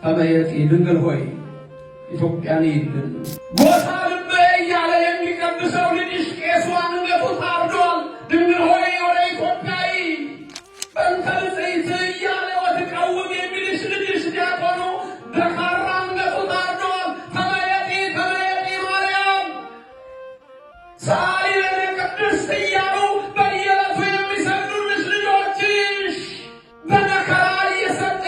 ተበየት ድንግል ሆይ ኢትዮጵያን ይልን ጎሳ ልበ እያለ የሚቀድሰው ልጅሽ ቄሱ አንገቱ ታርዷል። ድንግል ሆይ ወደ ኢትዮጵያዊ በእንተልጽይት እያለ ወትቀውም የሚልሽ ልጅሽ ዲያቆኑ ደካራ አንገቱ ታርዷል። ተበየቲ ማርያም ሳሊ ለነ ቅድስት እያሉ በየዕለቱ የሚሰግዱልሽ ልጆችሽ በመከራ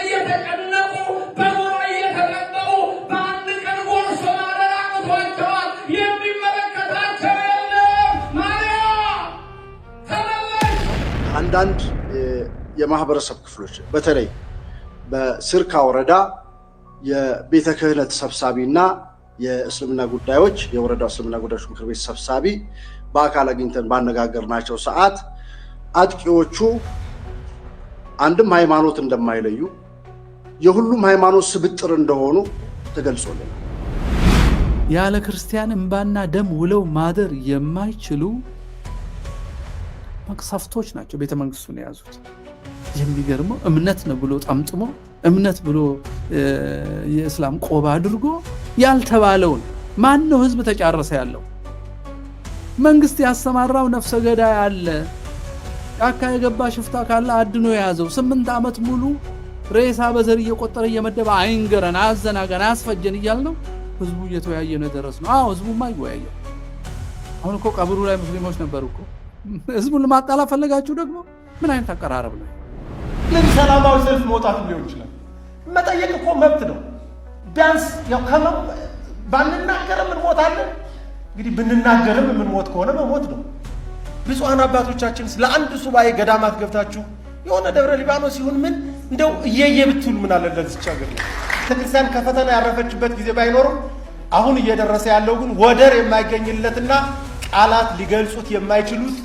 እየተጨነቁ በኑሮ እየተቀጠሩ በአንድ ቀን ጎርሶ ማደር አቅቷቸዋል። የሚመለከታቸው የለም። ማርያም ተመለሽ። አንዳንድ የማህበረሰብ ክፍሎች በተለይ በስርካ ወረዳ የቤተ ክህነት ሰብሳቢና የእስልምና ጉዳዮች የወረዳው እስልምና ጉዳዮች ምክር ቤት ሰብሳቢ በአካል አግኝተን ባነጋገርናቸው ሰዓት አጥቂዎቹ አንድም ሃይማኖት እንደማይለዩ የሁሉም ሃይማኖት ስብጥር እንደሆኑ ተገልጾልናል። ያለ ክርስቲያን እንባና ደም ውለው ማደር የማይችሉ መቅሰፍቶች ናቸው ቤተ መንግስቱን የያዙት። የሚገርመው እምነት ነው ብሎ ጠምጥሞ እምነት ብሎ የእስላም ቆባ አድርጎ ያልተባለውን ማን ነው ህዝብ ተጫረሰ ያለው? መንግስት ያሰማራው ነፍሰ ገዳይ አለ። ጫካ የገባ ሽፍታ ካለ አድኖ የያዘው 8 ዓመት ሙሉ ሬሳ በዘር እየቆጠረ እየመደበ አይንገረን፣ አዘናገን፣ አስፈጀን እያልነው ህዝቡ እየተወያየ ነው ደረስነው። አዎ ህዝቡማ ይወያየ። አሁን እኮ ቀብሩ ላይ ሙስሊሞች ነበሩ እኮ። ህዝቡን ለማጣላ ፈለጋችሁ ደግሞ ምን አይነት አቀራረብ ነው? ምን ሰላማዊ ሰልፍ መውጣት ሊሆን ይችላል። መጠየቅ እኮ መብት ነው። ቢያንስ ያው ባንናገርም እንሞታለን። እንግዲህ ብንናገርም የምንሞት ከሆነ መሞት ነው። ብፁዓን አባቶቻችን ስለ አንድ ሱባኤ ገዳማት ገብታችሁ የሆነ ደብረ ሊባኖስ ይሁን ምን እንደው እየየ ብትሉ ምን አለ ለዚች ሀገር። ቤተክርስቲያን ከፈተና ያረፈችበት ጊዜ ባይኖርም አሁን እየደረሰ ያለው ግን ወደር የማይገኝለትና ቃላት ሊገልጹት የማይችሉት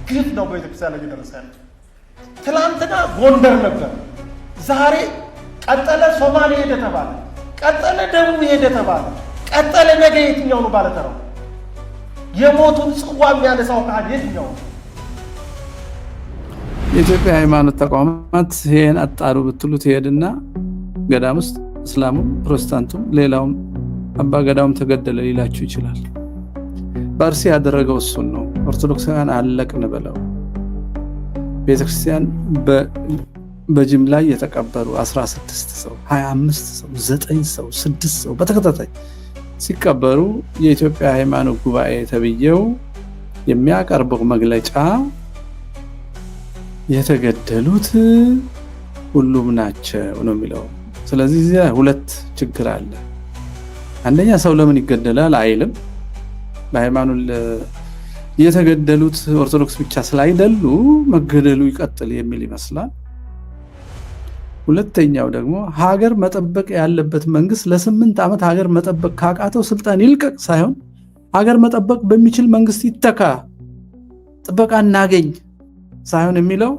ግፍ ነው በቤተክርስቲያን ላይ እየደረሰ ያለው። ትላንትና ጎንደር ነበር፣ ዛሬ ቀጠለ ሶማሌ ሄደ ተባለ፣ ቀጠለ ደቡብ ሄደ ተባለ፣ ቀጠለ ነገ የትኛው ነው ባለተራው? የሞቱን ጽዋ የሚያነሳው ካህን የትኛው ነው? የኢትዮጵያ ሃይማኖት ተቋማት ይሄን አጣሩ ብትሉት ይሄድና ገዳም ውስጥ እስላሙም ፕሮቴስታንቱም ሌላውም አባ ገዳውም ተገደለ ሊላችሁ ይችላል። በአርሲ ያደረገው እሱን ነው። ኦርቶዶክሳውያን አለቅን ብለው ቤተክርስቲያን በጅምላ የተቀበሩ 16 ሰው 25 ሰው 9 ሰው 6 ሰው በተከታታይ ሲቀበሩ የኢትዮጵያ ሃይማኖት ጉባኤ ተብየው የሚያቀርበው መግለጫ የተገደሉት ሁሉም ናቸው ነው የሚለው። ስለዚህ እዚያ ሁለት ችግር አለ። አንደኛ ሰው ለምን ይገደላል አይልም። በሃይማኖት የተገደሉት ኦርቶዶክስ ብቻ ስላይደሉ መገደሉ ይቀጥል የሚል ይመስላል። ሁለተኛው ደግሞ ሀገር መጠበቅ ያለበት መንግስት ለ8 ዓመት ሀገር መጠበቅ ካቃተው ስልጣን ይልቀቅ ሳይሆን ሀገር መጠበቅ በሚችል መንግስት ይተካ፣ ጥበቃ እናገኝ ሳይሆን የሚለው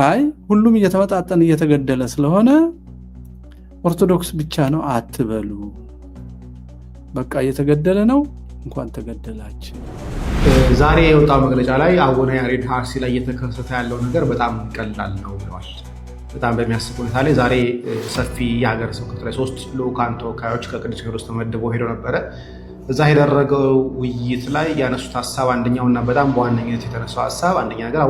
አይ ሁሉም እየተመጣጠነ እየተገደለ ስለሆነ ኦርቶዶክስ ብቻ ነው አትበሉ፣ በቃ እየተገደለ ነው እንኳን ተገደላችሁ። ዛሬ የወጣው መግለጫ ላይ አቡነ ያሬድ አርሲ ላይ እየተከሰተ ያለው ነገር በጣም ቀላል ነው ብለዋል። በጣም በሚያስብ ሁኔታ ላይ ዛሬ ሰፊ የሀገረ ስብከት ላይ 3 ልዑካን ተወካዮች ከቅዱስ ሲኖዶስ ተመድበው ሄደው ነበረ። እዛ የደረገው ውይይት ላይ ያነሱት ሀሳብ አንደኛውና በጣም በዋነኝነት የተነሳው ሀሳብ አንደኛ ነገር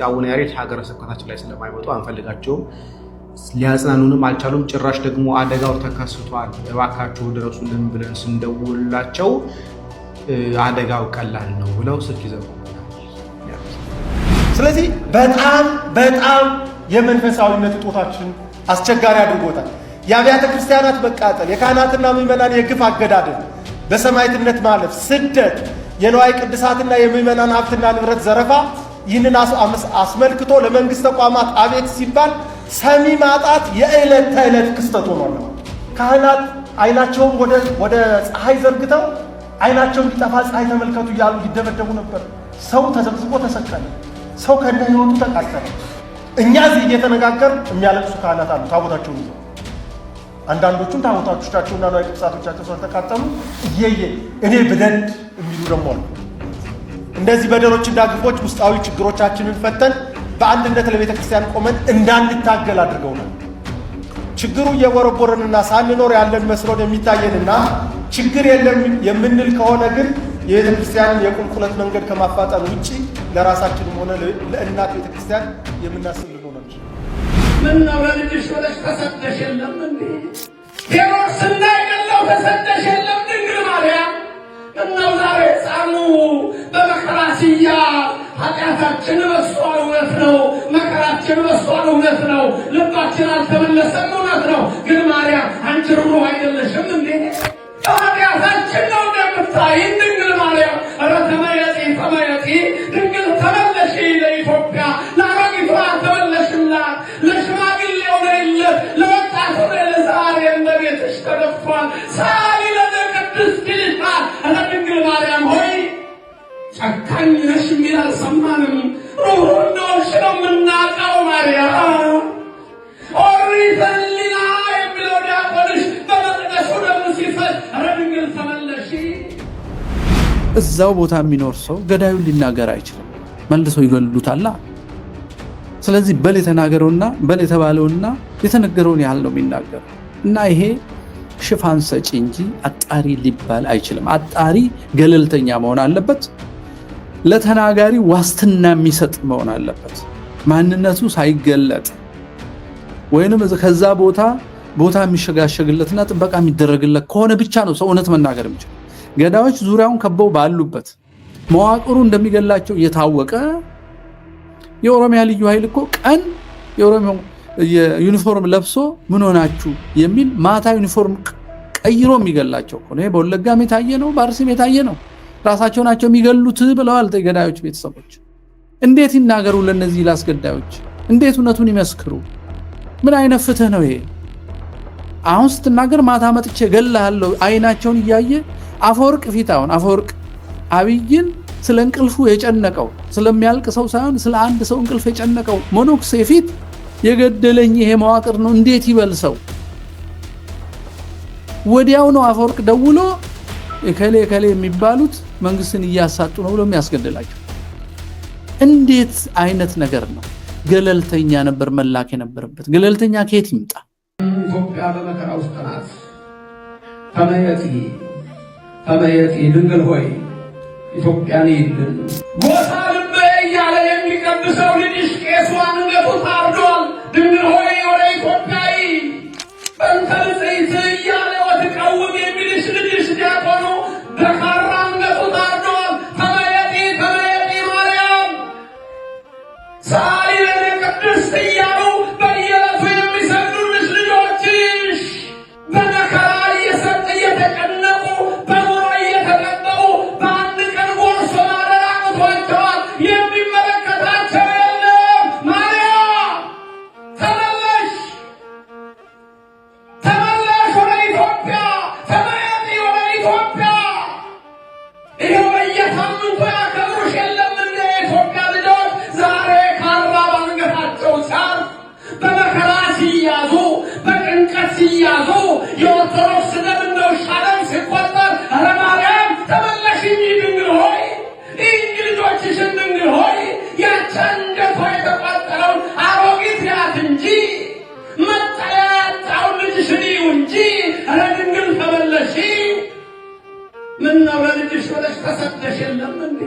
አቡነ ያሬድ ሀገረ ስብከታችን ላይ ስለማይመጡ አንፈልጋቸውም፣ ሊያጽናኑንም አልቻሉም፣ ጭራሽ ደግሞ አደጋው ተከስቷል እባካችሁ ድረሱልን ብለን ስንደውላቸው አደጋው ቀላል ነው ብለው ስልክ ይዘጉ። ስለዚህ በጣም የመንፈሳዊነት እጦታችን አስቸጋሪ አድርጎታል። የአብያተ ክርስቲያናት መቃጠል፣ የካህናትና ምዕመናን የግፍ አገዳደል፣ በሰማዕትነት ማለፍ፣ ስደት፣ የንዋየ ቅድሳትና የምዕመናን ሀብትና ንብረት ዘረፋ፣ ይህንን አስመልክቶ ለመንግስት ተቋማት አቤት ሲባል ሰሚ ማጣት የዕለት ተዕለት ክስተት ሆኗል። ካህናት አይናቸውን ወደ ፀሐይ ዘርግተው አይናቸው እንዲጠፋ ፀሐይ ተመልከቱ እያሉ ይደበደቡ ነበር። ሰው ተዘቅዝቆ ተሰቀለ። ሰው ከነ ህይወቱ ተቃጠለ። እኛ እዚህ እየተነጋገር የሚያለቅሱ ካህናት አሉ ታቦታቸውን ይዘው። አንዳንዶቹም ታቦታቸውና ንዋየ ቅድሳቶቻቸው ስለተቃጠሉ እኔ ብደድ የሚሉ ደግሞ አሉ። እንደዚህ በደሎችና ግፎች ውስጣዊ ችግሮቻችንን ፈተን በአንድነት ለቤተ ክርስቲያን ቆመን እንዳንታገል አድርገውናል። ችግሩ እየወረወረንና ሳንኖር ያለን መስሎን የሚታየንና ችግር የለም የምንል ከሆነ ግን የቤተክርስቲያንን የቁልቁለት መንገድ ከማፋጠን ውጪ ለራሳችንም ሆነ ለእናት ቤተክርስቲያን የምናስብ ልንሆን አንችልም። ምን ነው ለልጅሽ ብለሽ ተሰደሽ የለም እንዴ? ሄሮድስ እንዳይገለው ተሰደሽ የለም ድንግል ማርያም? እነው ዛሬ ሕፃኑ በመከራ ሲያዝ ኃጢአታችን በዝቷል፣ እውነት ነው። መከራችን በዝቷል፣ እውነት ነው። ልባችን አልተመለሰም፣ እውነት ነው። ግን ማርያም አንቺ ሩህሩህ አይደለሽም እንዴ? ኃጢአታችን ነው እንደምታይን ድንግል ማርያም። ኧረ ተመየጢ ተመየጢ ድንግል ተመለሺ ለኢትዮጵያ፣ ለአሮጊቷ ተመለሽላት፣ ለሽማግሌው ነይለት፣ ለወጣቱ ለዛሬ በቤትሽ ተደፍቷል። ሳሊ ለነ ቅድስት ይልሻል። ኧረ ድንግል ማርያም ሆይ ጨካኝ ነሽ የሚል አልሰማንም። ሩህሩህ እንደሆንሽ ነው የምናውቀው ማርያም። ኦሪት ሕሊና የሚለው ዲያቆንሽ በመቅደሱ ደም ሲፈስ ኧረ ድንግል ተመለሺ። እዛው ቦታ የሚኖር ሰው ገዳዩን ሊናገር አይችልም፣ መልሶ ይገሉታላ። ስለዚህ በል የተናገረውና በል የተባለውና የተነገረውን ያህል ነው የሚናገረው እና ይሄ ሽፋን ሰጪ እንጂ አጣሪ ሊባል አይችልም። አጣሪ ገለልተኛ መሆን አለበት። ለተናጋሪ ዋስትና የሚሰጥ መሆን አለበት። ማንነቱ ሳይገለጥ ወይንም ከዛ ቦታ የሚሸጋሸግለትና ጥበቃ የሚደረግለት ከሆነ ብቻ ነው ሰው እውነት መናገር የሚችል። ገዳዮች ዙሪያውን ከበው ባሉበት መዋቅሩ እንደሚገላቸው እየታወቀ የኦሮሚያ ልዩ ኃይል እኮ ቀን የኦሮሚያ ዩኒፎርም ለብሶ ምን ሆናችሁ የሚል ማታ ዩኒፎርም ቀይሮ የሚገላቸው እኮ ነው። በወለጋም የታየ ነው፣ በአርሲም የታየ ነው። ራሳቸው ናቸው የሚገሉት ብለዋል ገዳዮች ቤተሰቦች። እንዴት ይናገሩ ለነዚህ ላስገዳዮች? እንዴት እውነቱን ይመስክሩ? ምን አይነት ፍትህ ነው ይሄ? አሁን ስትናገር ማታ መጥቼ ገላለሁ አይናቸውን እያየ አፈወርቅ ፊት አሁን አፈወርቅ አብይን ስለ እንቅልፉ የጨነቀው ስለሚያልቅ ሰው ሳይሆን ስለ አንድ ሰው እንቅልፍ የጨነቀው ሞኖክስ ፊት የገደለኝ ይሄ መዋቅር ነው እንዴት ይበልሰው? ወዲያው ነው አፈወርቅ ደውሎ እከሌ የሚባሉት መንግስትን እያሳጡ ነው ብሎ የሚያስገድላቸው። እንዴት አይነት ነገር ነው? ገለልተኛ ነበር መላክ የነበረበት። ገለልተኛ ከየት ይምጣ? ኢትዮጵያ በመከራ ውስጥ ናት። ተመየጢ ድንግል ሆይ ኢትዮጵያን ይልን። ጎሳ ልቤ እያለ የሚቀድሰው ልጅሽ ቄሱ አንገቱ ታርዷል። ድንግል ሆይ ወደ ኢትዮጵያዊ በእንተ ንጽሕት እያለ ወትቀውም የሚልሽ ልጅሽ ዲያቆኑ በካራ አንገቱ ታርዷል። ተመየጢ ማርያም ሳሊ ለነ ቅድስት እያሉ በየዕለቱ የሚሰግዱልሽ ልጆችሽ በመከራ እየተጨነቁ በኑሮ እየተጠበቁ በአንድ ቀን ጎርሶ ማደር አቅቷቸዋል። የሚመለከታቸው የለም። ማርያም ተመለሽ ወደ ኢትዮጵያ፣ ተመየጢ ወደ ኢትዮጵያ። ይኸው በየሳምንቱ ያከብሩሽ የለም እንደ የኢትዮጵያ ልጆች ዛሬ ካራ ባንገታቸው ሲያርፍ በመከራ ሲያዙ በጭንቀት ሲያዙ የኦርቶዶክስ ደም እንደ ውሻ ደም ሲቆጠር ኧረ ማርያም ተመለሽ ድንግል ሆይ እንጂ ልጆችሽን ድንግል ሆይ ያቺ አንገቷ የተቋጠረውን አሮጊት ያት እንጂ መጠለያ ያጣውን ልጅሽን እዩ እንጂ ኧረ ድንግል ተመለሺ። ምን ነው ለልጅሽ ብለሽ ተሰደሽ የለም እንዴ?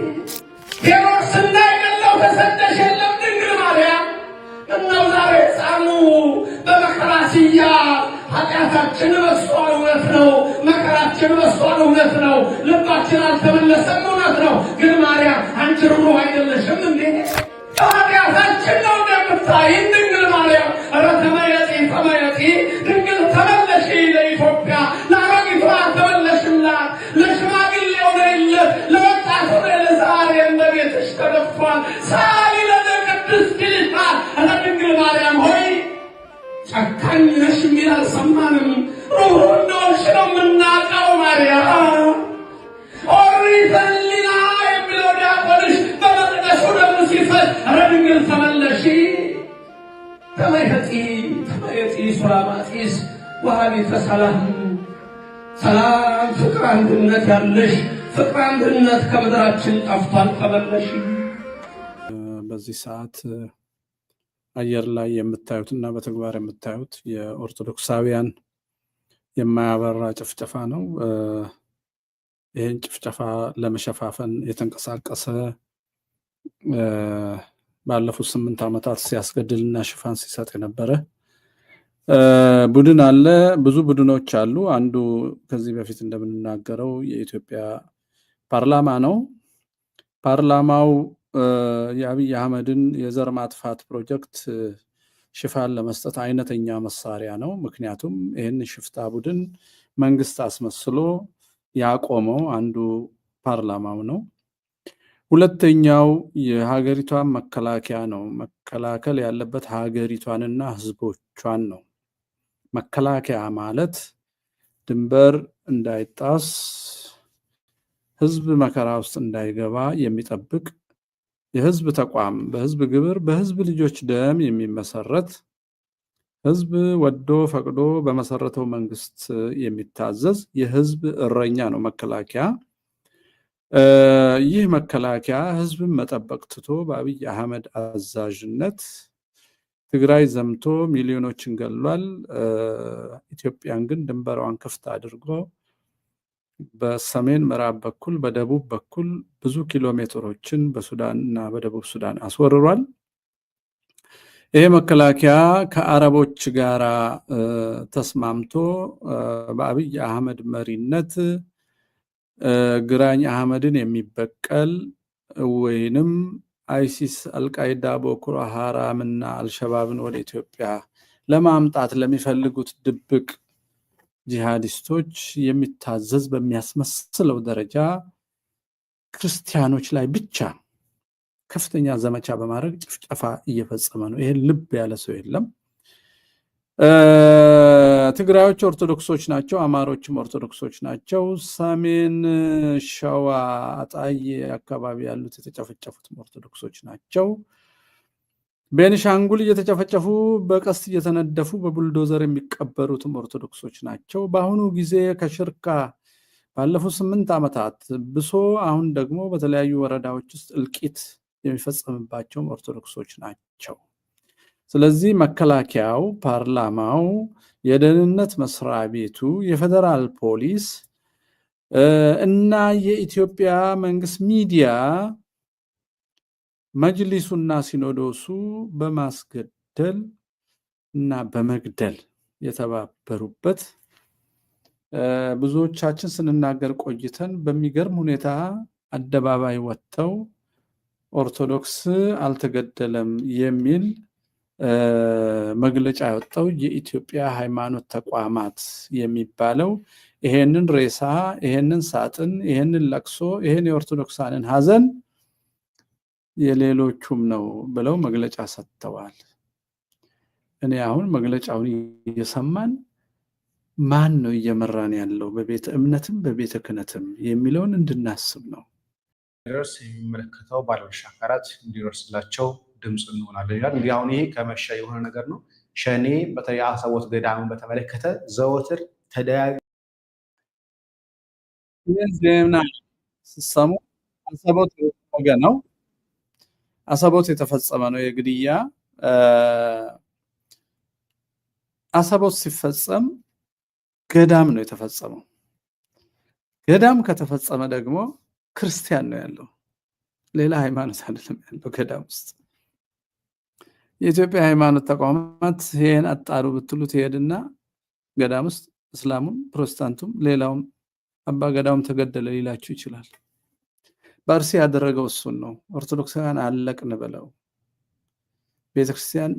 ሄሮድስ እንዳይገለው ተሰደሽ የለም ድንግል ማርያም? እነው ዛሬ ሕፃኑ በመከራ ሲያዝ ኃጢአታችን በዝቷል፣ እውነት ነው። መከራችን በዝቷል፣ እውነት ነው። ልባችን አልተመለሰም፣ እውነት ነው። ግን ማርያም አንቺ ሩህሩህ አይደለሽም እንዴ? ኃጢአታችን ነው እንደምታይን ድንግል ማርያም። ኧረ ተመየጢ ድንግል ተመለሺ ለኢትዮጵያ፣ ለአሮጊቷ ተመለሽላት፣ ለሽማግሌው ነይለት፣ ለወጣቱ ለዛሬ በቤትሽ ተደፍቷል። ሳሊ ለነ ቅድስት ይልሻል። ኧረ ድንግል ማርያም ሆይ ጨካኝ ነሽ የሚል አልሰማንም። ሩህሩህ እንደሆንሽ ነው የምናውቀው ማርያም። ኦሪት ሕሊና የሚለው ዲያቆንሽ በመቅደሱ ደም ሲፈስ ኧረ ድንግል ተመለሺ። ተመየጢ ሱራማጢስ ወሃቢተ ሰላም፣ ሰላም ፍቅር አንድነት ያለሽ ፍቅር አንድነት ከምድራችን ጠፍቷል። ተመለሺ። በዚህ ሰዓት አየር ላይ የምታዩት እና በተግባር የምታዩት የኦርቶዶክሳውያን የማያበራ ጭፍጨፋ ነው። ይህን ጭፍጨፋ ለመሸፋፈን የተንቀሳቀሰ ባለፉት 8 ዓመታት ሲያስገድልና ሽፋን ሲሰጥ የነበረ ቡድን አለ። ብዙ ቡድኖች አሉ። አንዱ ከዚህ በፊት እንደምንናገረው የኢትዮጵያ ፓርላማ ነው። ፓርላማው የአብይ አህመድን የዘር ማጥፋት ፕሮጀክት ሽፋን ለመስጠት አይነተኛ መሳሪያ ነው። ምክንያቱም ይህን ሽፍታ ቡድን መንግስት አስመስሎ ያቆመው አንዱ ፓርላማው ነው። ሁለተኛው የሀገሪቷን መከላከያ ነው። መከላከል ያለበት ሀገሪቷንና ህዝቦቿን ነው። መከላከያ ማለት ድንበር እንዳይጣስ፣ ህዝብ መከራ ውስጥ እንዳይገባ የሚጠብቅ የህዝብ ተቋም፣ በህዝብ ግብር፣ በህዝብ ልጆች ደም የሚመሰረት ህዝብ ወዶ ፈቅዶ በመሰረተው መንግስት የሚታዘዝ የህዝብ እረኛ ነው መከላከያ። ይህ መከላከያ ህዝብን መጠበቅ ትቶ በአብይ አህመድ አዛዥነት ትግራይ ዘምቶ ሚሊዮኖችን ገሏል። ኢትዮጵያን ግን ድንበሯን ክፍት አድርጎ በሰሜን ምዕራብ በኩል በደቡብ በኩል ብዙ ኪሎ ሜትሮችን በሱዳን እና በደቡብ ሱዳን አስወርሯል። ይሄ መከላከያ ከአረቦች ጋር ተስማምቶ በአብይ አህመድ መሪነት ግራኝ አህመድን የሚበቀል ወይንም አይሲስ፣ አልቃይዳ፣ ቦኮ ሃራም እና አልሸባብን ወደ ኢትዮጵያ ለማምጣት ለሚፈልጉት ድብቅ ጂሃዲስቶች የሚታዘዝ በሚያስመስለው ደረጃ ክርስቲያኖች ላይ ብቻ ከፍተኛ ዘመቻ በማድረግ ጭፍጨፋ እየፈጸመ ነው። ይሄን ልብ ያለ ሰው የለም። ትግራዮች ኦርቶዶክሶች ናቸው፣ አማሮችም ኦርቶዶክሶች ናቸው። ሰሜን ሸዋ አጣዬ አካባቢ ያሉት የተጨፈጨፉትም ኦርቶዶክሶች ናቸው። ቤኒሻንጉል እየተጨፈጨፉ በቀስት እየተነደፉ በቡልዶዘር የሚቀበሩትም ኦርቶዶክሶች ናቸው። በአሁኑ ጊዜ ከሽርካ ባለፉት 8 ዓመታት ብሶ አሁን ደግሞ በተለያዩ ወረዳዎች ውስጥ እልቂት የሚፈጸምባቸውም ኦርቶዶክሶች ናቸው። ስለዚህ መከላከያው፣ ፓርላማው፣ የደህንነት መስሪያ ቤቱ፣ የፌደራል ፖሊስ እና የኢትዮጵያ መንግስት ሚዲያ መጅሊሱና ሲኖዶሱ በማስገደል እና በመግደል የተባበሩበት ብዙዎቻችን ስንናገር ቆይተን በሚገርም ሁኔታ አደባባይ ወጥተው ኦርቶዶክስ አልተገደለም የሚል መግለጫ ያወጣው የኢትዮጵያ ሃይማኖት ተቋማት የሚባለው ይሄንን ሬሳ፣ ይሄንን ሳጥን፣ ይሄንን ለቅሶ፣ ይሄን የኦርቶዶክሳንን ሀዘን የሌሎቹም ነው ብለው መግለጫ ሰጥተዋል። እኔ አሁን መግለጫውን እየሰማን ማን ነው እየመራን ያለው በቤተ እምነትም በቤተ ክህነትም የሚለውን እንድናስብ ነው። ድረስ የሚመለከተው ባለድርሻ አካላት እንዲደርስላቸው ድምፅ እንሆናለን ይላል። እንግዲህ አሁን ይሄ ከመሸ የሆነ ነገር ነው። ሸኔ በተለይ አሰቦት ገዳምን በተመለከተ ዘወትር ዜና ሲሰሙ አሰቦት ወገን ነው፣ አሰቦት የተፈጸመ ነው የግድያ። አሰቦት ሲፈጸም ገዳም ነው የተፈጸመው። ገዳም ከተፈጸመ ደግሞ ክርስቲያን ነው ያለው፣ ሌላ ሃይማኖት አይደለም ያለው ገዳም ውስጥ። የኢትዮጵያ ሃይማኖት ተቋማት ይሄን አጣሩ ብትሉት ይሄድና ገዳም ውስጥ እስላሙም ፕሮቴስታንቱም ሌላውም አባ ገዳውም ተገደለ ሊላችሁ ይችላል። በአርሲ ያደረገው እሱን ነው። ኦርቶዶክሳውያን አለቅን ብለው ቤተክርስቲያን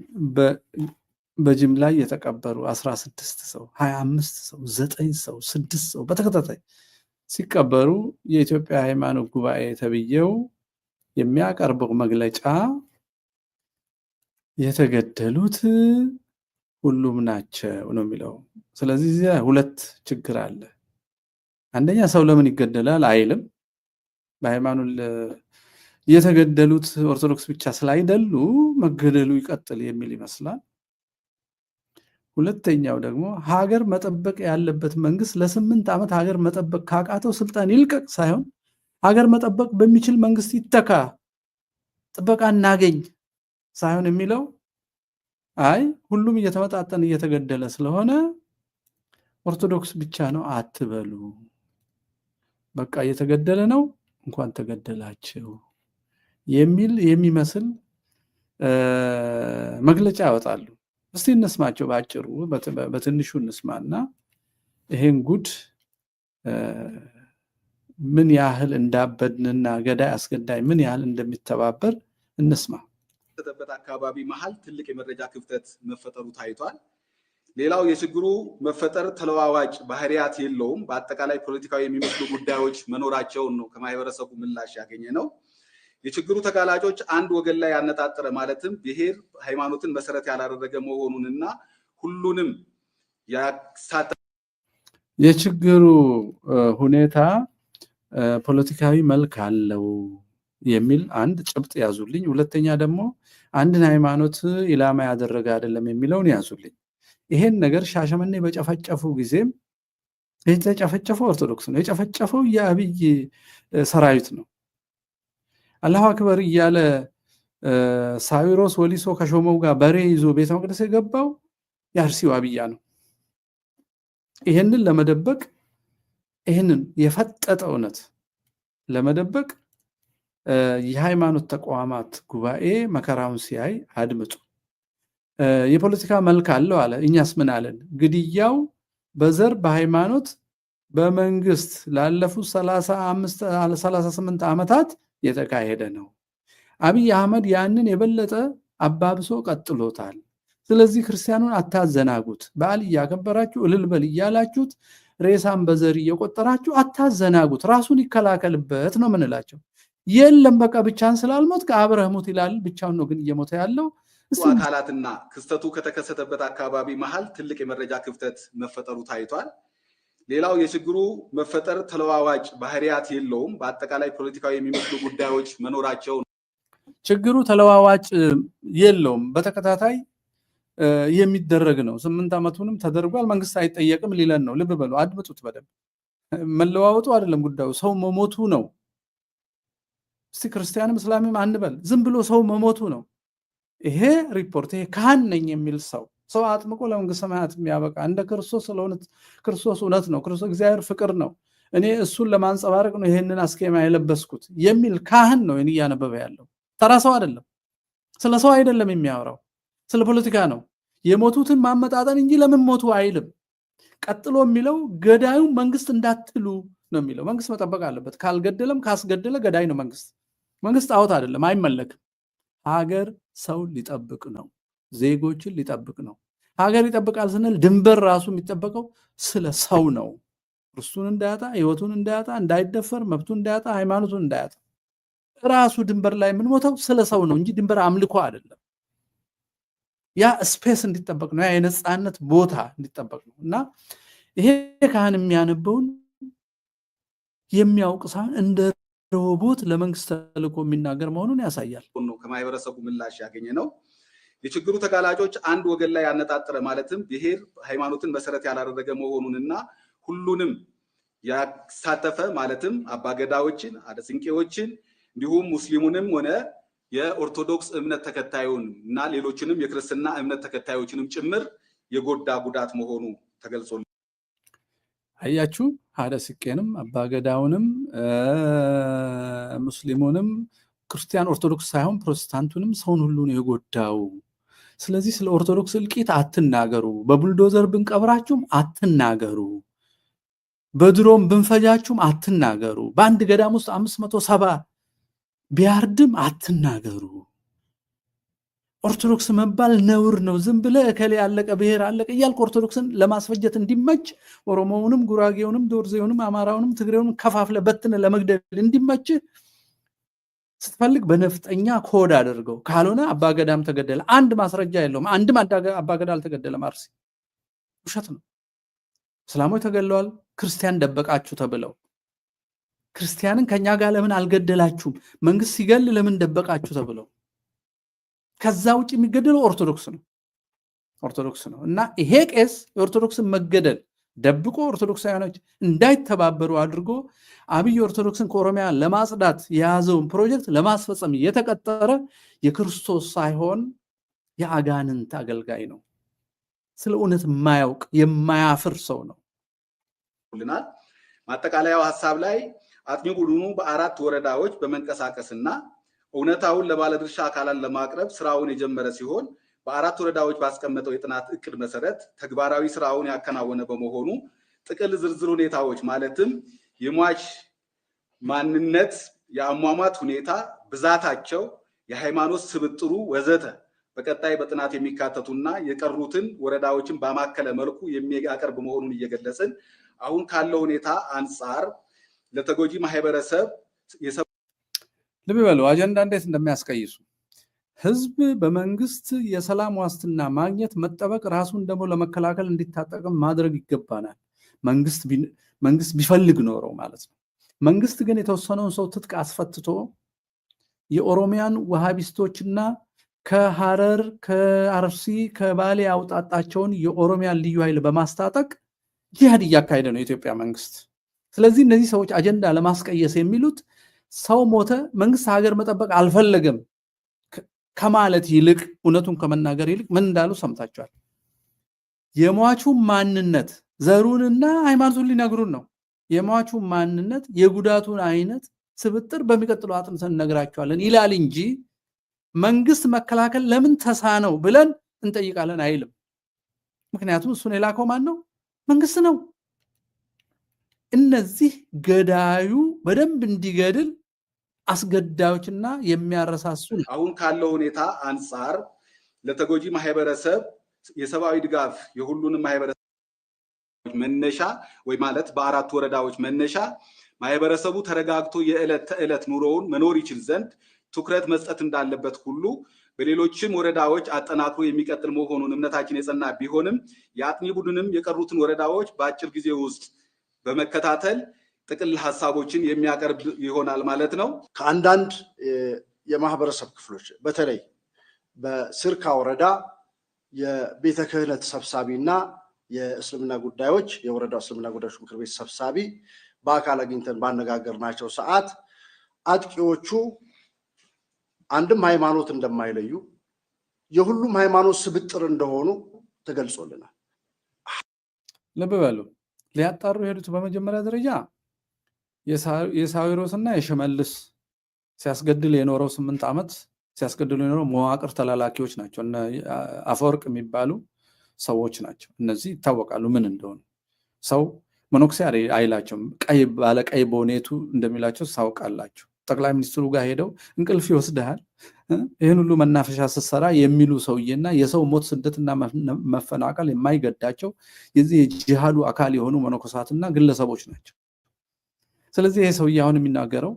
በጅምላ የተቀበሩ 16 ሰው፣ 25 ሰው፣ 9 ሰው፣ 6 ሰው በተከታታይ ሲቀበሩ የኢትዮጵያ ሃይማኖት ጉባኤ ተብዬው የሚያቀርበው መግለጫ የተገደሉት ሁሉም ናቸው ነው የሚለው። ስለዚህ እዚያ ሁለት ችግር አለ። አንደኛ ሰው ለምን ይገደላል አይልም። በሃይማኖት የተገደሉት ኦርቶዶክስ ብቻ ስላይደሉ መገደሉ ይቀጥል የሚል ይመስላል። ሁለተኛው ደግሞ ሀገር መጠበቅ ያለበት መንግስት ለ8 ዓመት ሀገር መጠበቅ ካቃተው ስልጣን ይልቀቅ ሳይሆን ሀገር መጠበቅ በሚችል መንግስት ይተካ፣ ጥበቃ እናገኝ ሳይሆን የሚለው አይ ሁሉም እየተመጣጠን እየተገደለ ስለሆነ ኦርቶዶክስ ብቻ ነው አትበሉ፣ በቃ እየተገደለ ነው እንኳን ተገደላቸው የሚል የሚመስል መግለጫ ያወጣሉ። እስቲ እንስማቸው፣ ባጭሩ በትንሹ እንስማና ይሄን ጉድ ምን ያህል እንዳበድንና ገዳይ አስገዳይ ምን ያህል እንደሚተባበር እንስማ። ተጠበጥ አካባቢ መሃል ትልቅ የመረጃ ክፍተት መፈጠሩ ታይቷል። ሌላው የችግሩ መፈጠር ተለዋዋጭ ባህሪያት የለውም፣ በአጠቃላይ ፖለቲካዊ የሚመስሉ ጉዳዮች መኖራቸውን ነው ከማህበረሰቡ ምላሽ ያገኘ ነው። የችግሩ ተጋላጮች አንድ ወገን ላይ ያነጣጠረ ማለትም ብሔር ሃይማኖትን መሰረት ያላደረገ መሆኑንና ሁሉንም ያሳተፈ የችግሩ ሁኔታ ፖለቲካዊ መልክ አለው የሚል አንድ ጭብጥ ያዙልኝ። ሁለተኛ ደግሞ አንድን ሃይማኖት ኢላማ ያደረገ አይደለም የሚለውን ያዙልኝ። ይሄን ነገር ሻሸመኔ በጨፈጨፉ ጊዜም የተጨፈጨፈው ኦርቶዶክስ ነው፣ የጨፈጨፈው የአብይ ሰራዊት ነው። አላሁ አክበር እያለ ሳዊሮስ ወሊሶ ከሾመው ጋር በሬ ይዞ ቤተ መቅደስ የገባው የአርሲው አብያ ነው። ይሄንን ለመደበቅ ይሄንን የፈጠጠ እውነት ለመደበቅ የሃይማኖት ተቋማት ጉባኤ መከራውን ሲያይ አድምጡ። የፖለቲካ መልክ አለው አለ። እኛስ ምን አለን? ግድያው በዘር በሃይማኖት በመንግስት ላለፉት 38 ዓመታት የተካሄደ ነው። አብይ አህመድ ያንን የበለጠ አባብሶ ቀጥሎታል። ስለዚህ ክርስቲያኑን አታዘናጉት፣ በዓል እያከበራችሁ እልል በል እያላችሁት ሬሳን በዘር እየቆጠራችሁ አታዘናጉት፣ ራሱን ይከላከልበት ነው ምንላቸው። የለም በቃ ብቻን ስላልሞት ከአብረህ ሙት ይላል። ብቻውን ነው ግን እየሞተ ያለው። አካላትና ክስተቱ ከተከሰተበት አካባቢ መሃል ትልቅ የመረጃ ክፍተት መፈጠሩ ታይቷል። ሌላው የችግሩ መፈጠር ተለዋዋጭ ባህሪያት የለውም፣ በአጠቃላይ ፖለቲካዊ የሚመስሉ ጉዳዮች መኖራቸው። ችግሩ ተለዋዋጭ የለውም፣ በተከታታይ የሚደረግ ነው። 8 ዓመቱንም ተደርጓል። መንግስት አይጠየቅም ሊለን ነው። ልብ በሉ፣ አድምጡት በደንብ። መለዋወጡ አይደለም ጉዳዩ፣ ሰው መሞቱ ነው። እስቲ ክርስቲያንም እስላምም አንበል፣ ዝም ብሎ ሰው መሞቱ ነው። ይሄ ሪፖርት ይሄ ካህን ነኝ የሚል ሰው አጥምቆ ለመንግስተ ሰማያት የሚያበቃ እንደ ክርስቶስ ስለሆነ ክርስቶስ እውነት ነው፣ ክርስቶስ እግዚአብሔር ፍቅር ነው፣ እኔ እሱን ለማንጸባረቅ ነው ይሄንን አስኬማ የለበስኩት የሚል ካህን ነው ይሄን እያነበበ ያለው። ተራ ሰው አይደለም። ስለ ሰው አይደለም የሚያወራው፣ ስለ ፖለቲካ ነው። የሞቱትን ማመጣጠን እንጂ ለምን ሞቱ አይልም። ቀጥሎ የሚለው ገዳዩ መንግስት እንዳትሉ ነው የሚለው። መንግስት መጠበቅ አለበት። ካልገደለም ካስገደለ ገዳይ ነው መንግስት። መንግስት ጣዖት አይደለም፣ አይመለክም። ሀገር ሰው ሊጠብቅ ነው፣ ዜጎችን ሊጠብቅ ነው። ሀገር ይጠብቃል ስንል ድንበር ራሱ የሚጠበቀው ስለ ሰው ነው። ርስቱን እንዳያጣ፣ ህይወቱን እንዳያጣ፣ እንዳይደፈር፣ መብቱን እንዳያጣ፣ ሃይማኖቱን እንዳያጣ ራሱ ድንበር ላይ የምንሞተው ስለ ሰው ነው እንጂ ድንበር አምልኮ አይደለም። ያ ስፔስ እንዲጠበቅ ነው፣ ያ የነፃነት ቦታ እንዲጠበቅ ነው። እና ይሄ ካህን የሚያነበውን የሚያውቅ ሳይሆን እንደ ሮቦት ለመንግስት ተልእኮ የሚናገር መሆኑን ያሳያል። ከማህበረሰቡ ምላሽ ያገኘ ነው። የችግሩ ተጋላጮች አንድ ወገን ላይ ያነጣጠረ ማለትም ብሔር ሃይማኖትን መሰረት ያላደረገ መሆኑንና ሁሉንም ያሳተፈ ማለትም አባገዳዎችን፣ አደስንቄዎችን እንዲሁም ሙስሊሙንም ሆነ የኦርቶዶክስ እምነት ተከታዩን እና ሌሎችንም የክርስትና እምነት ተከታዮችንም ጭምር የጎዳ ጉዳት መሆኑ ተገልጿል። አያችሁ፣ አደስንቄንም አባገዳውንም ሙስሊሙንም ክርስቲያን ኦርቶዶክስ ሳይሆን ፕሮቴስታንቱንም ሰውን ሁሉ ነው የጎዳው። ስለዚህ ስለ ኦርቶዶክስ እልቂት አትናገሩ፣ በቡልዶዘር ብንቀብራችሁም አትናገሩ፣ በድሮም ብንፈጃችሁም አትናገሩ፣ በአንድ ገዳም ውስጥ 570 ቢያርድም አትናገሩ። ኦርቶዶክስ መባል ነውር ነው። ዝም ብለህ እከሌ ያለቀ ብሔር አለቀ እያልክ ኦርቶዶክስን ለማስፈጀት እንዲመች ኦሮሞውንም፣ ጉራጌውንም፣ ዶርዜውንም፣ አማራውንም፣ ትግሬውንም ከፋፍለ በትን ለመግደል እንዲመች ስትፈልግ በነፍጠኛ ኮድ አድርገው። ካልሆነ አባገዳም ተገደለ፣ አንድ ማስረጃ የለውም። አንድም አባገዳ አልተገደለም። አርሲ ውሸት ነው። እስላሞች ተገለዋል፣ ክርስቲያን ደበቃችሁ ተብለው። ክርስቲያንን ከኛ ጋር ለምን አልገደላችሁም? መንግስት ሲገል ለምን ደበቃችሁ ተብለው። ከዛ ውጭ የሚገደለው ኦርቶዶክስ ነው። እና ይሄ ቄስ የኦርቶዶክስን መገደል ደብቆ ኦርቶዶክሳውያኖች እንዳይተባበሩ አድርጎ አብይ ኦርቶዶክስን ከኦሮሚያ ለማጽዳት የያዘውን ፕሮጀክት ለማስፈጸም የተቀጠረ የክርስቶስ ሳይሆን የአጋንንት አገልጋይ ነው። ስለ እውነት የማያውቅ የማያፍር ሰው ነው። ማጠቃለያው ሐሳብ ላይ አጥኚ ቡድኑ በአራት ወረዳዎች በመንቀሳቀስና እውነታውን ለባለድርሻ አካላት ለማቅረብ ስራውን የጀመረ ሲሆን በአራት ወረዳዎች ባስቀመጠው የጥናት እቅድ መሰረት ተግባራዊ ስራውን ያከናወነ በመሆኑ ጥቅል ዝርዝር ሁኔታዎች ማለትም የሟች ማንነት፣ የአሟሟት ሁኔታ፣ ብዛታቸው፣ የሃይማኖት ስብጥሩ ወዘተ በቀጣይ በጥናት የሚካተቱና የቀሩትን ወረዳዎችን ባማከለ መልኩ የሚያቀርብ መሆኑን እየገለጽን አሁን ካለው ሁኔታ አንጻር ለተጎጂ ማህበረሰብ ልብ በሉ አጀንዳ እንዴት እንደሚያስቀይሱ። ህዝብ በመንግስት የሰላም ዋስትና ማግኘት መጠበቅ ራሱን ደግሞ ለመከላከል እንዲታጠቅም ማድረግ ይገባናል። መንግስት ቢፈልግ ኖረው ማለት ነው። መንግስት ግን የተወሰነውን ሰው ትጥቅ አስፈትቶ የኦሮሚያን ወሃቢስቶችና ከሐረር ከአርሲ ከባሌ ያውጣጣቸውን የኦሮሚያን ልዩ ኃይል በማስታጠቅ ጂሃድ እያካሄደ ነው የኢትዮጵያ መንግስት። ስለዚህ እነዚህ ሰዎች አጀንዳ ለማስቀየስ የሚሉት ሰው ሞተ፣ መንግስት ሀገር መጠበቅ አልፈለገም ከማለት ይልቅ እውነቱን ከመናገር ይልቅ ምን እንዳሉ ሰምታችኋል። የሟቹ ማንነት ዘሩንና ሃይማኖቱን ሊነግሩን ነው። የሟቹ ማንነት የጉዳቱን አይነት ስብጥር በሚቀጥለው አጥንተን እነግራቸዋለን ይላል እንጂ መንግስት መከላከል ለምን ተሳነው ብለን እንጠይቃለን አይልም። ምክንያቱም እሱን የላከው ማን ነው? መንግስት ነው። እነዚህ ገዳዩ በደንብ እንዲገድል አስገዳዮችና የሚያረሳሱ አሁን ካለው ሁኔታ አንጻር ለተጎጂ ማህበረሰብ የሰብአዊ ድጋፍ የሁሉንም ማህበረሰብ መነሻ ወይ ማለት በአራት ወረዳዎች መነሻ ማህበረሰቡ ተረጋግቶ የዕለት ተዕለት ኑሮውን መኖር ይችል ዘንድ ትኩረት መስጠት እንዳለበት ሁሉ በሌሎችም ወረዳዎች አጠናክሮ የሚቀጥል መሆኑን እምነታችን የጸና ቢሆንም የአጥኚ ቡድንም የቀሩትን ወረዳዎች በአጭር ጊዜ ውስጥ በመከታተል ጥቅል ሐሳቦችን የሚያቀርብ ይሆናል ማለት ነው። ከአንዳንድ የማህበረሰብ ክፍሎች በተለይ በስርካ ወረዳ የቤተ ክህነት ሰብሳቢና የእስልምና ጉዳዮች የወረዳው እስልምና ጉዳዮች ምክር ቤት ሰብሳቢ በአካል አግኝተን ባነጋገርናቸው ሰዓት አጥቂዎቹ አንድም ሃይማኖት እንደማይለዩ የሁሉም ሃይማኖት ስብጥር እንደሆኑ ተገልጾልናል። ልብ በሉ። ሊያጣሩ የሄዱት በመጀመሪያ ደረጃ የሳዊሮስና የሽመልስ ሲያስገድል የኖረው 8 ዓመት ሲያስገድሉ የኖረው መዋቅር ተላላኪዎች ናቸው። እነ አፈወርቅ የሚባሉ ሰዎች ናቸው። እነዚህ ይታወቃሉ ምን እንደሆኑ። ሰው መኖክሴ አይላቸውም። ቀይ ባለ ቀይ ቦኔቱ እንደሚላቸው ታውቃላችሁ። ጠቅላይ ሚኒስትሩ ጋር ሄደው እንቅልፍ ይወስድሃል ይህን ሁሉ መናፈሻ ስትሰራ የሚሉ ሰውዬና የሰው ሞት ስደትና መፈናቀል የማይገዳቸው የዚህ የጂሃዱ አካል የሆኑ መነኮሳትና ግለሰቦች ናቸው። ስለዚህ ይሄ ሰውዬ አሁን የሚናገረው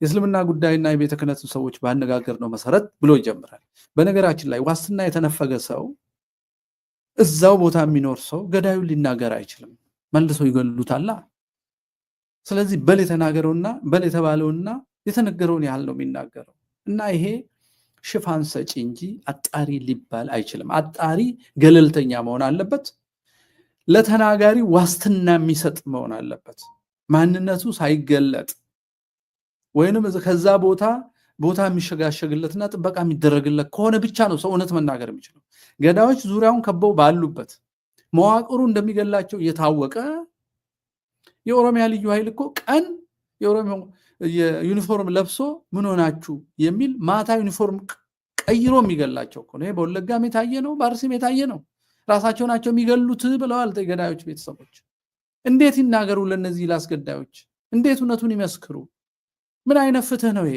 የእስልምና ጉዳይና የቤተ ክህነትን ሰዎች ባነጋገር ነው መሰረት ብሎ ይጀምራል። በነገራችን ላይ ዋስትና የተነፈገ ሰው እዛው ቦታ የሚኖር ሰው ገዳዩን ሊናገር አይችልም፣ መልሰው ይገሉታል። ስለዚህ በል የተናገረውና በል የተባለውና የተነገረውን ያህል ነው የሚናገረው እና ይሄ ሽፋን ሰጪ እንጂ አጣሪ ሊባል አይችልም። አጣሪ ገለልተኛ መሆን አለበት። ለተናጋሪ ዋስትና የሚሰጥ መሆን አለበት። ማንነቱ ሳይገለጥ ወይንም ከዛ ቦታ የሚሸጋሸግለትና ጥበቃ የሚደረግለት ከሆነ ብቻ ነው ሰው እውነት መናገር የሚችለው። ገዳዮች ዙሪያውን ከበው ባሉበት መዋቅሩ እንደሚገላቸው እየታወቀ የኦሮሚያ ልዩ ኃይል እኮ ቀን የኦሮሚያ ዩኒፎርም ለብሶ ምን ሆናችሁ የሚል ማታ ዩኒፎርም ቀይሮ የሚገላቸው እኮ ነው። በወለጋም የታየ ነው፣ በአርሲም የታየ ነው። ራሳቸው ናቸው የሚገሉት ብለዋል ገዳዮች ቤተሰቦች። እንዴት ይናገሩ ለነዚህ ላስገዳዮች? እንዴት እውነቱን ይመስክሩ? ምን አይነት ፍትህ ነው ይሄ?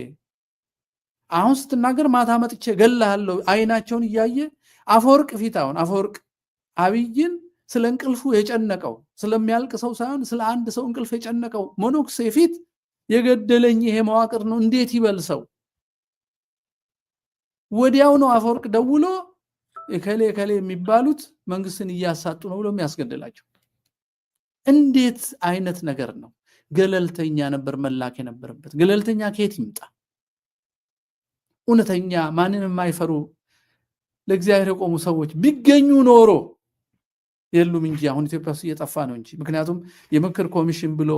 አሁን ስትናገር ማታ መጥቼ ገላለሁ አይናቸውን እያየ አፈወርቅ ፊት አሁን አፈወርቅ አብይን ስለ እንቅልፉ የጨነቀው ስለሚያልቅ ሰው ሳይሆን ስለ አንድ ሰው እንቅልፍ የጨነቀው ሞኖክሴ ፊት የገደለኝ ይሄ መዋቅር ነው እንዴት ይበልሰው? ወዲያው ነው አፈወርቅ ደውሎ እከሌ የሚባሉት መንግስትን እያሳጡ ነው ብሎ የሚያስገድላቸው። እንዴት አይነት ነገር ነው? ገለልተኛ ነበር መላክ የነበረበት። ገለልተኛ ከየት ይምጣ? እውነተኛ ማንንም የማይፈሩ ለእግዚአብሔር የቆሙ ሰዎች ቢገኙ ኖሮ የሉም እንጂ አሁን ኢትዮጵያ ውስጥ እየጠፋ ነው እንጂ። ምክንያቱም የምክር ኮሚሽን ብሎ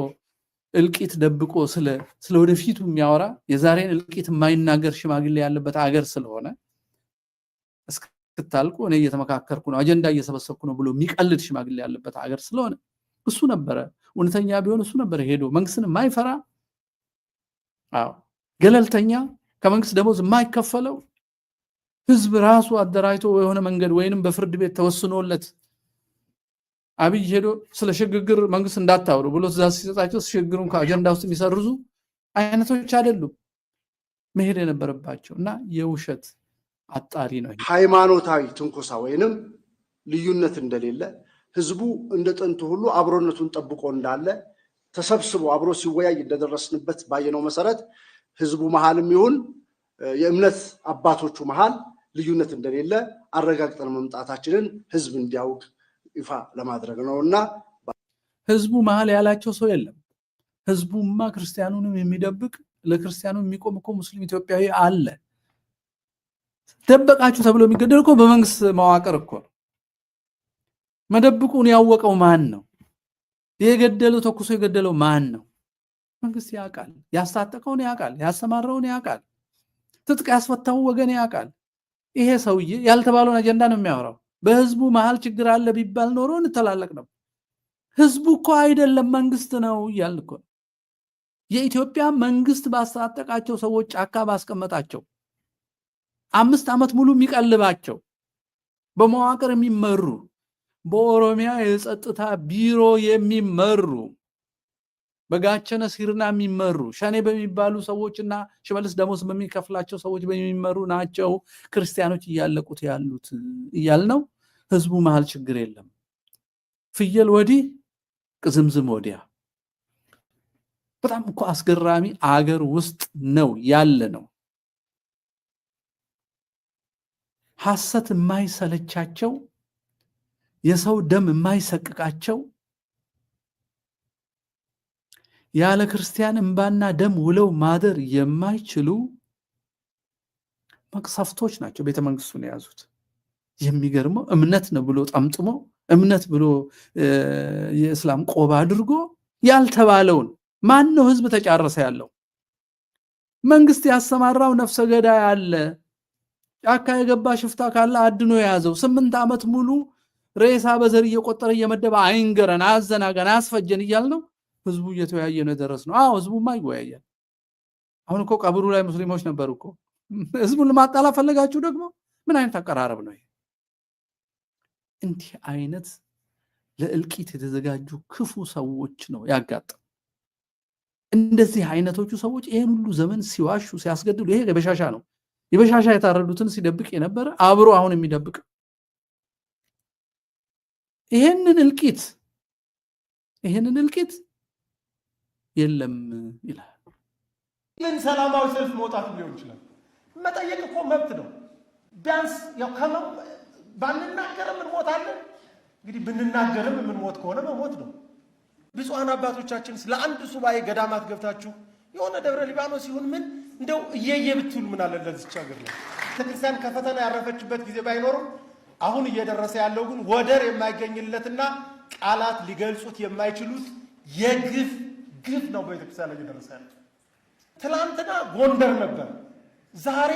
እልቂት ደብቆ ስለ ወደፊቱ የሚያወራ የዛሬን እልቂት የማይናገር ሽማግሌ ያለበት አገር ስለሆነ እስከ እስክታልቁ እኔ እየተመካከርኩ ነው አጀንዳ እየሰበሰብኩ ነው ብሎ የሚቀልድ ሽማግሌ ያለበት ሀገር ስለሆነ እሱ ነበረ እውነተኛ ቢሆን እሱ ነበረ ሄዶ መንግስትን የማይፈራ ገለልተኛ ከመንግስት ደሞዝ የማይከፈለው ህዝብ ራሱ አደራጅቶ የሆነ መንገድ ወይንም በፍርድ ቤት ተወስኖለት አብይ ሄዶ ስለ ሽግግር መንግስት እንዳታወሩ ብሎ ትእዛዝ ሲሰጣቸው ሽግግሩን ከአጀንዳ ውስጥ የሚሰርዙ አይነቶች አይደሉም መሄድ የነበረባቸውና የውሸት አጣሪ ነው። ሃይማኖታዊ ትንኮሳ ወይንም ልዩነት እንደሌለ ህዝቡ እንደ ጥንቱ ሁሉ አብሮነቱን ጠብቆ እንዳለ ተሰብስቦ አብሮ ሲወያይ እንደደረስንበት ባየነው መሰረት ህዝቡ መሃልም ይሁን የእምነት አባቶቹ መሃል ልዩነት እንደሌለ አረጋግጠን መምጣታችንን ህዝብ እንዲያውቅ ይፋ ለማድረግ ነውና ህዝቡ መሃል ያላቸው ሰው የለም። ህዝቡማ ክርስቲያኑንም የሚደብቅ ለክርስቲያኑ የሚቆም እኮ ሙስሊም ኢትዮጵያዊ አለ። ደበቃችሁ ተብሎ የሚገደል እኮ በመንግስት መዋቅር እኮ መደብቁን ያወቀው ማን ነው? የገደለው ተኩሶ የገደለው ማን ነው? መንግስት ያውቃል። ያስታጠቀውን ያውቃል። ያሰማራውን ያውቃል። ትጥቅ ያስፈታው ወገን ያውቃል። ይሄ ሰውዬ ያልተባለውን አጀንዳ ነው የሚያወራው። በህዝቡ መሃል ችግር አለ ቢባል ኖሮ እንተላለቅ ነው። ህዝቡ እኮ አይደለም መንግስት ነው እያልን እኮ የኢትዮጵያ መንግስት ባስታጠቃቸው ሰዎች ጫካ ባስቀመጣቸው 5 ዓመት ሙሉ የሚቀልባቸው በመዋቅር የሚመሩ በኦሮሚያ የጸጥታ ቢሮ የሚመሩ በጋቸነ ሲርና የሚመሩ ሸኔ በሚባሉ ሰዎችና ሽመልስ ደሞዝ በሚከፍላቸው ሰዎች በሚመሩ ናቸው ክርስቲያኖች እያለቁት ያሉት እያልነው ህዝቡ መሃል ችግር የለም። ፍየል ወዲህ ቅዝምዝም ወዲያ። በጣም እኮ አስገራሚ አገር ውስጥ ነው ያለ ነው። ሐሰት የማይሰለቻቸው የሰው ደም የማይሰቅቃቸው ያለ ክርስቲያን እንባና ደም ውለው ማደር የማይችሉ መቅሰፍቶች ናቸው ቤተ መንግስቱን የያዙት። የሚገርመው እምነት ነው ብሎ ጠምጥሞ እምነት ብሎ የእስላም ቆባ አድርጎ ያልተባለውን ማን ነው ህዝብ ተጫረሰ ያለው? መንግስት ያሰማራው ነፍሰ ገዳይ አለ። ጫካ የገባ ሽፍታ ካለ አድኖ የያዘው 8 ዓመት ሙሉ ሬሳ በዘር እየቆጠረ እየመደበ አይንገረን አዘናገን አስፈጀን እያልነው ህዝቡ እየተወያየ ነው ደረስነው። ህዝቡማ ይወያያል። አሁን እኮ ቀብሩ ላይ ሙስሊሞች ነበሩ እኮ። ህዝቡን ለማጣላ ፈለጋችሁ ደግሞ ምን አይነት አቀራረብ ነው ይሄ? እንዲህ አይነት ለእልቂት የተዘጋጁ ክፉ ሰዎች ነው ያጋጠመው። እንደዚህ አይነቶቹ ሰዎች ይሄን ሁሉ ዘመን ሲዋሹ ሲያስገድሉ፣ ይሄ የበሻሻ ነው። የበሻሻ የታረዱትን ሲደብቅ የነበረ አብሮ አሁን የሚደብቅ ይሄንን እልቂት የለም ይላል። ምን ሰላማዊ ሰልፍ መውጣት ሊሆን ይችላል። መጠየቅ እኮ መብት ነው። ቢያንስ ያው ባንናገርም እንሞታለን። እንግዲህ ብንናገርም የምንሞት ከሆነ መሞት ነው። ብፁዓን አባቶቻችን ለአንድ ሱባኤ ገዳማት ገብታችሁ የሆነ ደብረ ሊባኖስ ይሁን ምን እንደው እየየ ብትሉ ምን አለ ለዚች ሀገር ነው። ቤተክርስቲያን ከፈተና ያረፈችበት ጊዜ ባይኖርም አሁን እየደረሰ ያለው ግን ወደር የማይገኝለትና ቃላት ሊገልጹት የማይችሉት ግፍ ነው በቤተክርስቲያን ላይ እየደረሰ ያለው። ትላንትና ጎንደር ነበር፣ ዛሬ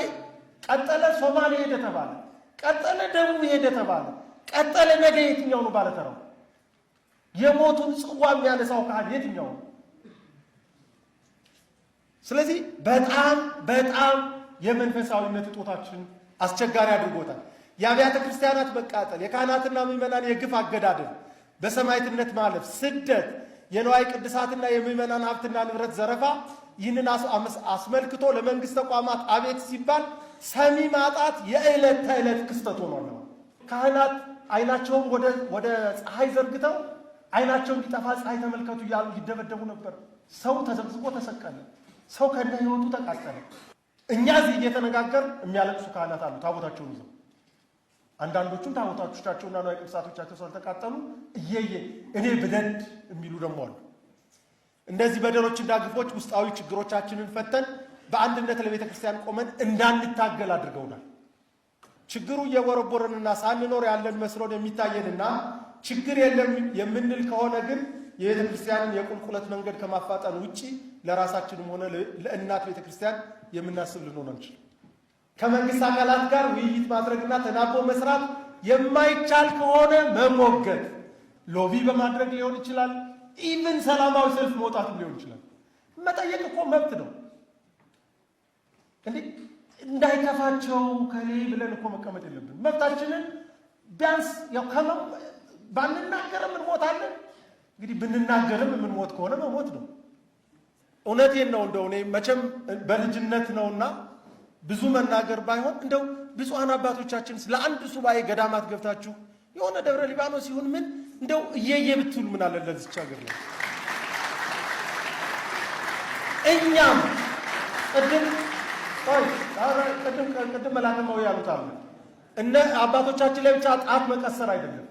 ቀጠለ ሶማሌ ሄደ ተባለ፣ ቀጠለ ደቡብ ሄደ ተባለ፣ ቀጠለ ነገ የትኛው ነው ባለተራው? የሞቱን ጽዋ የሚያነሳው ካህን የትኛው ነው? ስለዚህ በጣም የመንፈሳዊነት እጦታችን አስቸጋሪ አድርጎታል። የአብያተ ክርስቲያናት መቃጠል፣ የካህናትና ምዕመናን የግፍ አገዳደል፣ በሰማዕትነት ማለፍ፣ ስደት፣ የንዋየ ቅድሳትና የምዕመናን ሀብትና ንብረት ዘረፋ፣ ይህንን አስመልክቶ ለመንግስት ተቋማት አቤት ሲባል ሰሚ ማጣት የዕለት ተዕለት ክስተት ሆኗል። ካህናት አይናቸውን ወደ ፀሐይ ዘርግተው አይናቸው እንዲጠፋ ፀሐይ ተመልከቱ እያሉ ይደበደቡ ነበር። ሰው ተዘብዝቦ ተሰቀለ። ሰው ከነ ህይወቱ ተቃጠለ። እኛ እዚህ እየተነጋገር የሚያለቅሱ ካህናት አሉ ታቦታቸውን ይዘው። አንዳንዶቹም ታቦታቸውና ንዋየ ቅድሳቶቻቸው ስለተቃጠሉ እኔ ብደድ የሚሉ ደግሞ አሉ። እንደዚህ በደሎችና ግፎች ውስጣዊ ችግሮቻችንን ፈተን በአንድነት ለቤተ ክርስቲያን ቆመን እንዳንታገል አድርገውናል። ችግሩ እየቦረቦረንና ሳንኖር ያለን መስሎን የሚታየንና ችግር የለም የምንል ከሆነ ግን የቤተ ክርስቲያንን የቁልቁለት መንገድ ከማፋጠን ውጪ ለራሳችንም ሆነ ለእናት ቤተ ክርስቲያን የምናስብ ልንሆን አንችልም። ከመንግስት አካላት ጋር ውይይት ማድረግና ተናቦ መስራት የማይቻል ከሆነ መሞገት፣ ሎቢ በማድረግ ሊሆን ይችላል። ኢቭን ሰላማዊ ሰልፍ መውጣትም ሊሆን ይችላል። መጠየቅ እኮ መብት ነው። እንዴ እንዳይከፋቸው ከሌ ብለን እኮ መቀመጥ የለብን። መብታችንን ቢያንስ ያው ባንናገርም እንሞታለን። እንግዲህ ብንናገርም የምንሞት ከሆነ መሞት ነው። እውነቴን ነው። እንደው እኔ መቼም በልጅነት ነውና ብዙ መናገር ባይሆን እንደው ብፁዓን አባቶቻችን ለአንድ ሱባኤ ገዳማት ገብታችሁ የሆነ ደብረ ሊባኖስ ይሁን ምን እንደው እየየ ብትሉ ምን አለ ለዚች ሀገር ነው። እኛም ቅድም መላከማው ያሉት አለ እነ አባቶቻችን ላይ ብቻ ጣት መቀሰር አይደለም።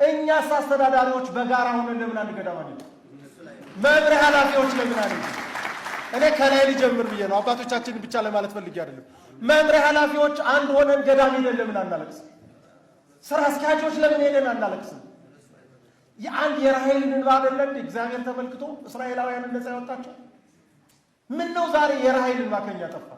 እኛስ አስተዳዳሪዎች በጋራ ሆነን ለምን አንድ ገዳም አንል? መምሪያ ኃላፊዎች ለምን አንል? እኔ ከላይ ልጀምር ብዬ ነው። አባቶቻችንን ብቻ ለማለት ፈልጌ አይደለም። መምሪያ ኃላፊዎች አንድ ሆነን ገዳም ሄደን ለምን አናለቅስም? ስራ አስኪያጆች ለምን ሄደን አናለቅስም? የአንድ የራሔልን እንባ አይደለም እግዚአብሔር ተመልክቶ እስራኤላውያንን ነፃ ያወጣቸው? ምን ነው ዛሬ የራሔልን እንባ ከኛ ጠፋ?